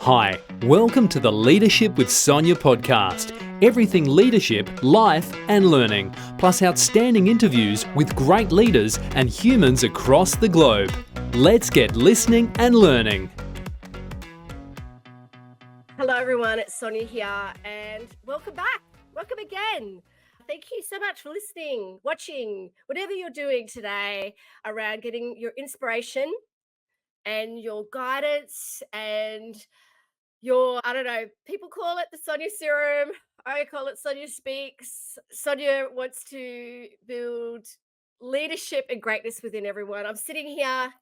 Hi, welcome to the Leadership with Sonia podcast. Everything leadership, life and learning, plus outstanding interviews with great leaders and humans across the globe. Let's get listening and learning. Hello everyone, it's Sonia here and welcome back. Welcome again. Thank you so much for listening, watching, whatever you're doing today around getting your inspiration and your guidance and your, people call it the Sonia Serum. I call it Sonia Speaks. Sonia wants to build leadership and greatness within everyone. I'm sitting here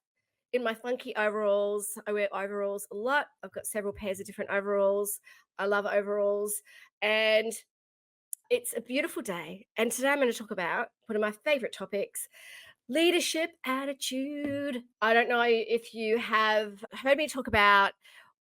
in my funky overalls. I wear overalls a lot. I've got several pairs of different overalls. I love overalls. And it's a beautiful day. And today I'm going to talk about one of my favorite topics, leadership attitude. I don't know if you have heard me talk about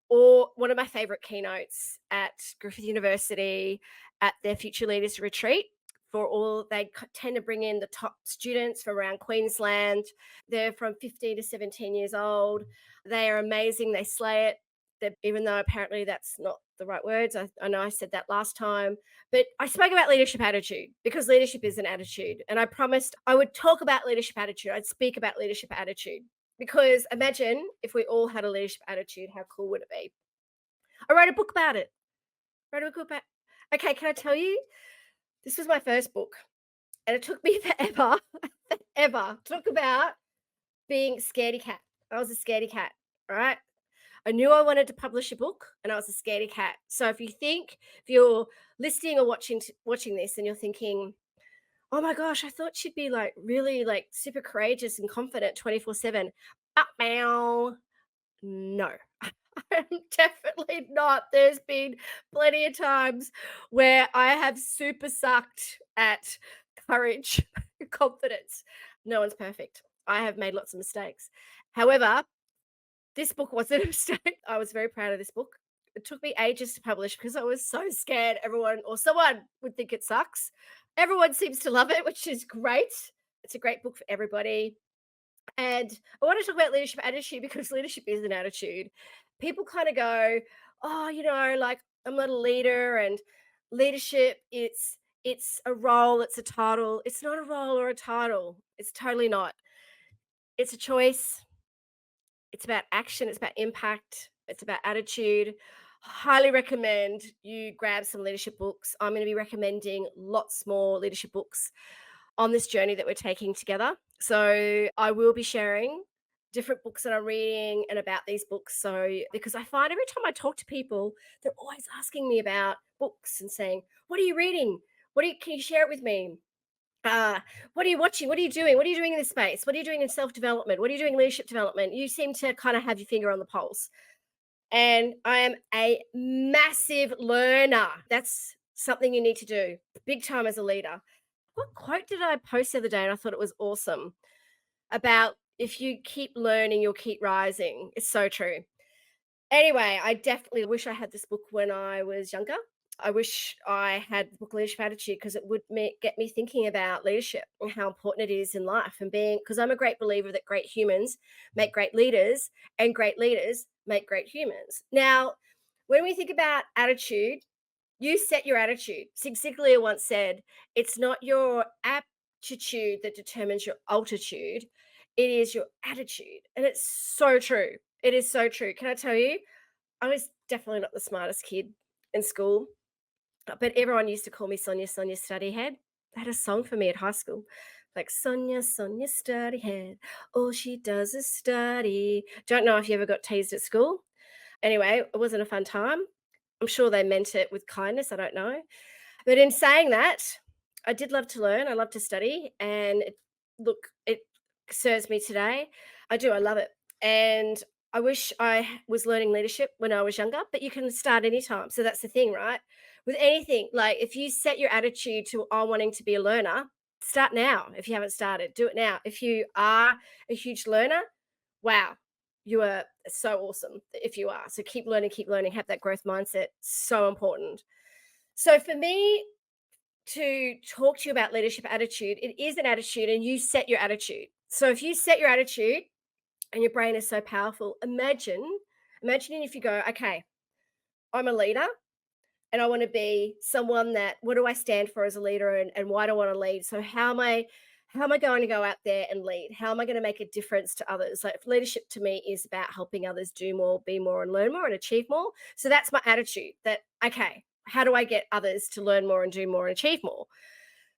or one of my favorite keynotes at Griffith University at their Future Leaders Retreat. They tend to bring in the top students from around Queensland. They're from 15 to 17 years old. They are amazing. They slay it. Even though apparently that's not the right words. I know I said that last time, but I spoke about leadership attitude because leadership is an attitude. And I promised I would talk about leadership attitude. I'd speak about leadership attitude. Because imagine if we all had a leadership attitude, how cool would it be? I wrote a book about it. Okay, can I tell you? This was my first book. And it took me forever to talk about being a scaredy cat. I was a scaredy cat, right? I knew I wanted to publish a book and I was a scaredy cat. So if you're listening or watching this and you're thinking, oh my gosh, I thought she'd be like really like super courageous and confident 24/7. No, I'm definitely not. There's been plenty of times where I have super sucked at courage, confidence. No one's perfect. I have made lots of mistakes. However, this book wasn't a mistake. I was very proud of this book. It took me ages to publish because I was so scared everyone or someone would think it sucks. Everyone seems to love it, which is great. It's a great book for everybody. And I want to talk about leadership attitude because leadership is an attitude. People kind of go, oh, like I'm not a leader and leadership, it's a role, it's a title. It's not a role or a title. It's totally not. It's a choice. It's about action, it's about impact, it's about attitude. Highly recommend you grab some leadership books. I'm going to be recommending lots more leadership books on this journey that we're taking together. So I will be sharing different books that I'm reading and about these books. So because I find every time I talk to people, they're always asking me about books and saying, what are you reading? Can you share it with me? What are you watching? What are you doing? What are you doing in this space? What are you doing in self-development? What are you doing in leadership development? You seem to kind of have your finger on the pulse. And I am a massive learner. That's something you need to do big time as a leader. What quote did I post the other day? And I thought it was awesome about if you keep learning, you'll keep rising. It's so true. Anyway, I definitely wish I had this book when I was younger. I wish I had the book Leadership Attitude because it would get me thinking about leadership and how important it is in life and because I'm a great believer that great humans make great leaders and great leaders make great humans. Now, when we think about attitude, you set your attitude. Zig Ziglar once said, it's not your aptitude that determines your altitude. It is your attitude. And it's so true. It is so true. Can I tell you, I was definitely not the smartest kid in school. But everyone used to call me Sonia, Sonia Study Head. They had a song for me at high school, like Sonia, Sonia Study Head. All she does is study. Don't know if you ever got teased at school. Anyway, it wasn't a fun time. I'm sure they meant it with kindness. I don't know. But in saying that, I did love to learn. I love to study. And it serves me today. I do. I love it. And I wish I was learning leadership when I was younger, but you can start anytime. So that's the thing, right? With anything, like if you set your attitude to wanting to be a learner, start now. If you haven't started, do it now. If you are a huge learner, wow, you are so awesome if you are. So keep learning, have that growth mindset. So important. So for me to talk to you about leadership attitude, it is an attitude and you set your attitude. So if you set your attitude and your brain is so powerful, imagine if you go, okay, I'm a leader and I want to be someone that what do I stand for as a leader and why do I want to lead? So how am I going to go out there and lead? How am I going to make a difference to others? Like leadership to me is about helping others do more, be more, and learn more and achieve more. So that's my attitude that, okay, how do I get others to learn more and do more and achieve more?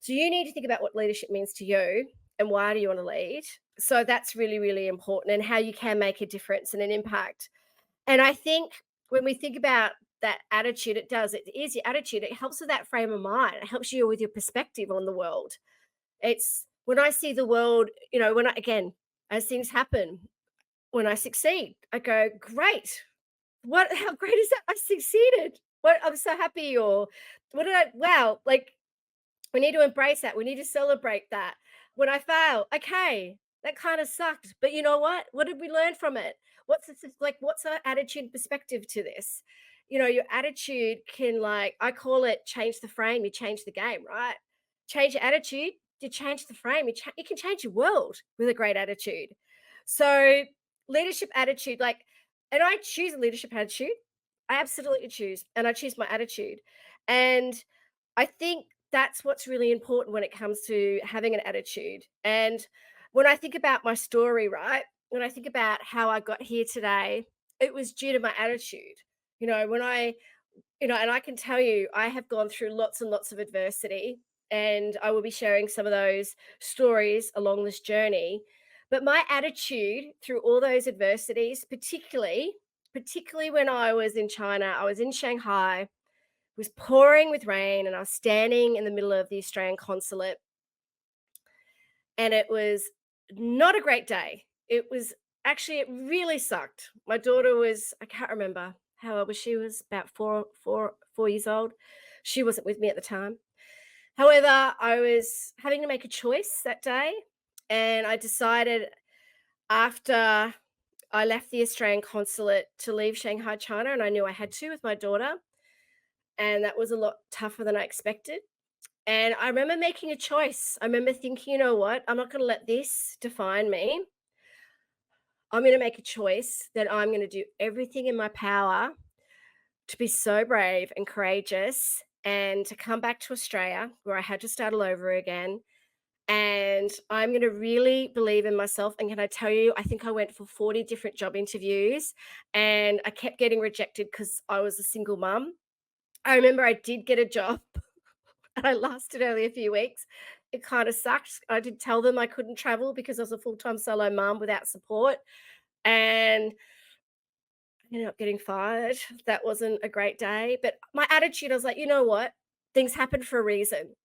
So you need to think about what leadership means to you and why do you want to lead. So that's really, really important and how you can make a difference and an impact. And I think when we think about that attitude, it is your attitude. It helps with that frame of mind. It helps you with your perspective on the world. It's when I see the world, when I, again, as things happen, when I succeed, I go, great. How great is that? I succeeded. What, I'm so happy. Or wow, like we need to embrace that. We need to celebrate that. When I fail, okay, that kind of sucked. But you know what? What did we learn from it? What's our attitude and perspective to this? Your attitude can, like, I call it change the frame, you change the game, right? Change your attitude, you change the frame. You can change your world with a great attitude. So, leadership attitude, like, and I choose a leadership attitude. I absolutely choose, and I choose my attitude. And I think that's what's really important when it comes to having an attitude. And when I think about my story, right? When I think about how I got here today, it was due to my attitude. When and I can tell you, I have gone through lots and lots of adversity, and I will be sharing some of those stories along this journey. But my attitude through all those adversities, particularly when I was in China, I was in Shanghai, was pouring with rain and I was standing in the middle of the Australian consulate and it was not a great day. It really sucked. My daughter was, I can't remember how old was she, was about 4 years old. She wasn't with me at the time. However, I was having to make a choice that day and I decided after I left the Australian consulate to leave Shanghai, China, and I knew I had to with my daughter. And that was a lot tougher than I expected. And I remember making a choice. I remember thinking, you know what? I'm not going to let this define me. I'm going to make a choice that I'm going to do everything in my power to be so brave and courageous and to come back to Australia where I had to start all over again. And I'm going to really believe in myself. And can I tell you, I think I went for 40 different job interviews and I kept getting rejected because I was a single mum. I remember I did get a job and I lasted only a few weeks. It kind of sucked. I did tell them I couldn't travel because I was a full-time solo mum without support, and I ended up getting fired. That wasn't a great day, but my attitude, I was like, "You know what? Things happen for a reason,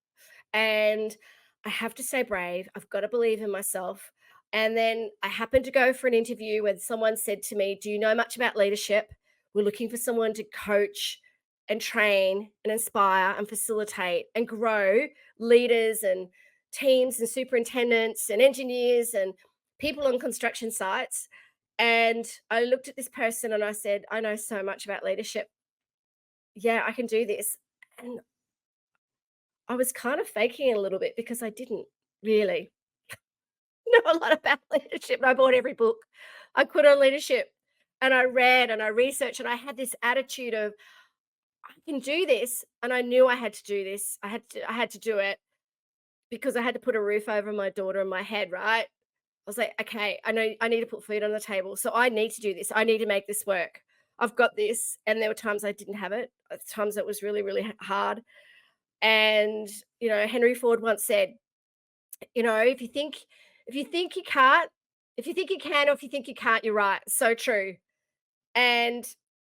and I have to stay brave. I've got to believe in myself." And then I happened to go for an interview where someone said to me, "Do you know much about leadership? We're looking for someone to coach and train and inspire and facilitate and grow leaders and teams and superintendents and engineers and people on construction sites." And I looked at this person and I said, "I know so much about leadership. Yeah, I can do this." And I was kind of faking it a little bit because I didn't really know a lot about leadership. And I bought every book I could on leadership. And I read and I researched and I had this attitude of I can do this. And I knew I had to do this. I had to do it because I had to put a roof over my daughter and my head, right? I was like, okay, I know I need to put food on the table. So I need to do this. I need to make this work. I've got this. And there were times I didn't have it. At times it was really, really hard. And, Henry Ford once said, if you think you can't, if you think you can, or if you think you can't, you're right. So true. And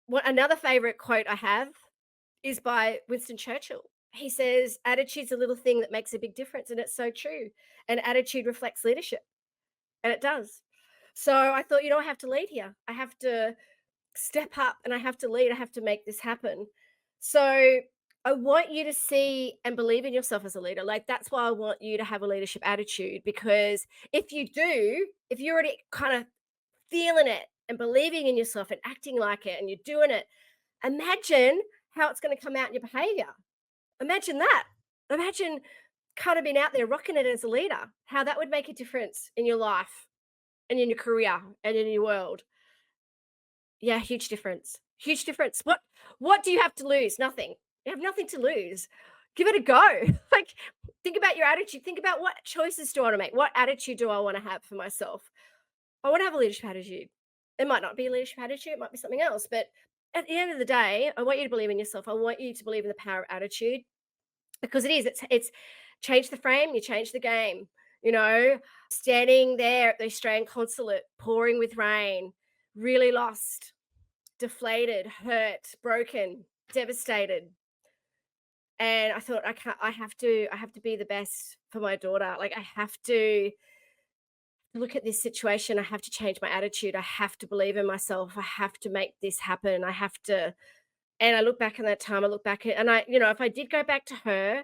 what another favorite quote I have is by Winston Churchill. He says, attitude's a little thing that makes a big difference. And it's so true. And attitude reflects leadership. And it does. So I thought, I have to lead here. I have to step up and I have to lead. I have to make this happen. So I want you to see and believe in yourself as a leader. Like, that's why I want you to have a leadership attitude, because if you do, if you're already kind of feeling it and believing in yourself and acting like it and you're doing it, imagine how it's going to come out in your behavior. Imagine that. Imagine kind of being out there rocking it as a leader, how that would make a difference in your life and in your career and in your world. Yeah, huge difference. Huge difference. What do you have to lose? Nothing. You have nothing to lose. Give it a go. Like, think about your attitude. Think about what choices do I want to make? What attitude do I want to have for myself? I want to have a leadership attitude. It might not be a leadership attitude, it might be something else. But at the end of the day, I want you to believe in yourself. I want you to believe in the power of attitude, because it is. It's change the frame, you change the game. You know, standing there at the Australian consulate, pouring with rain, really lost, deflated, hurt, broken, devastated. And I thought, I have to be the best for my daughter. Like, I have to look at this situation. I have to change my attitude. I have to believe in myself. I have to make this happen. I have to. And I look back in that time, I look back at, and if I did go back to her,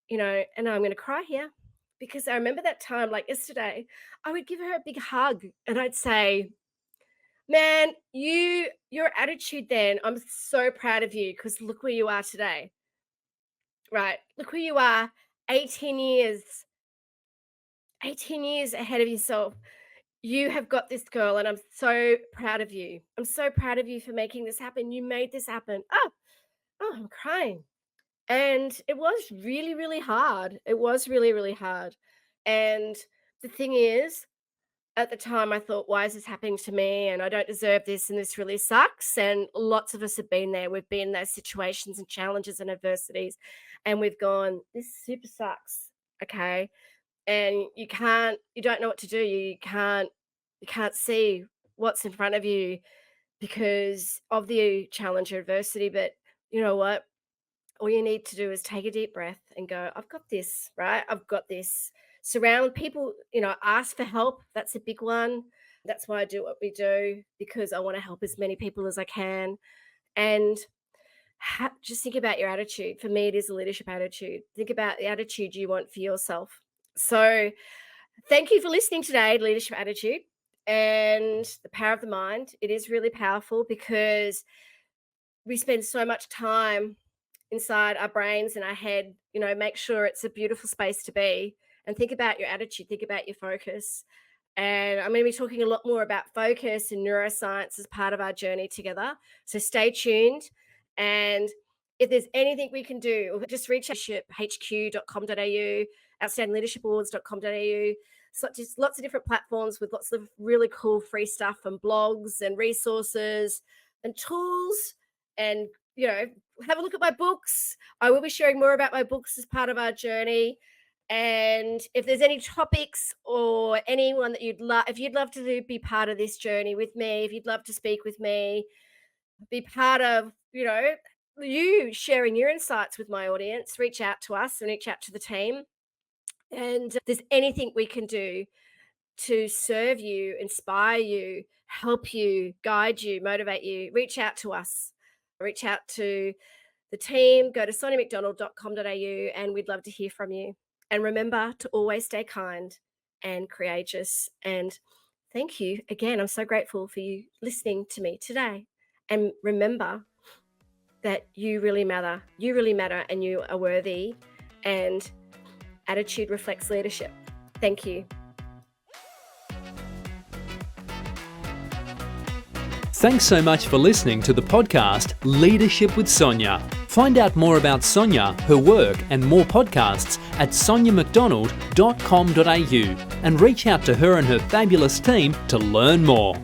and I'm going to cry here, because I remember that time like yesterday, I would give her a big hug and I'd say, man, your attitude then, I'm so proud of you, because look where you are today. Right. Look where you are, 18 years ahead of yourself. You have got this, girl, and I'm so proud of you. I'm so proud of you for making this happen. You made this happen. Oh, I'm crying. And it was really, really hard. It was really, really hard. And the thing is, at the time, I thought, why is this happening to me? And I don't deserve this. And this really sucks. And lots of us have been there. We've been in those situations and challenges and adversities. And we've gone, this super sucks. Okay. And you don't know what to do. You can't see what's in front of you because of the challenge or adversity. But you know what? All you need to do is take a deep breath and go, I've got this, right? I've got this. Surround people, ask for help. That's a big one. That's why I do what we do, because I want to help as many people as I can. And just think about your attitude. For me, it is a leadership attitude. Think about the attitude you want for yourself. So thank you for listening today, Leadership Attitude and the Power of the Mind. It is really powerful, because we spend so much time inside our brains and our head. Make sure it's a beautiful space to be, and think about your attitude, think about your focus. And I'm going to be talking a lot more about focus and neuroscience as part of our journey together. So stay tuned. And if there's anything we can do, just reach out to hq.com.au, outstandingleadershipawards.com.au. So just lots of different platforms with lots of really cool free stuff and blogs and resources and tools. And, have a look at my books. I will be sharing more about my books as part of our journey. And if there's any topics or anyone that if you'd love to be part of this journey with me, if you'd love to speak with me, be part of, you sharing your insights with my audience, reach out to us and reach out to the team. And if there's anything we can do to serve you, inspire you, help you, guide you, motivate you, reach out to us. Reach out to the team, go to soniamcdonald.com.au, and we'd love to hear from you. And remember to always stay kind and courageous. And thank you again. I'm so grateful for you listening to me today. And remember that you really matter. You really matter, and you are worthy. And attitude reflects leadership. Thank you. Thanks so much for listening to the podcast Leadership with Sonia. Find out more about Sonia, her work, and more podcasts at soniamcdonald.com.au, and reach out to her and her fabulous team to learn more.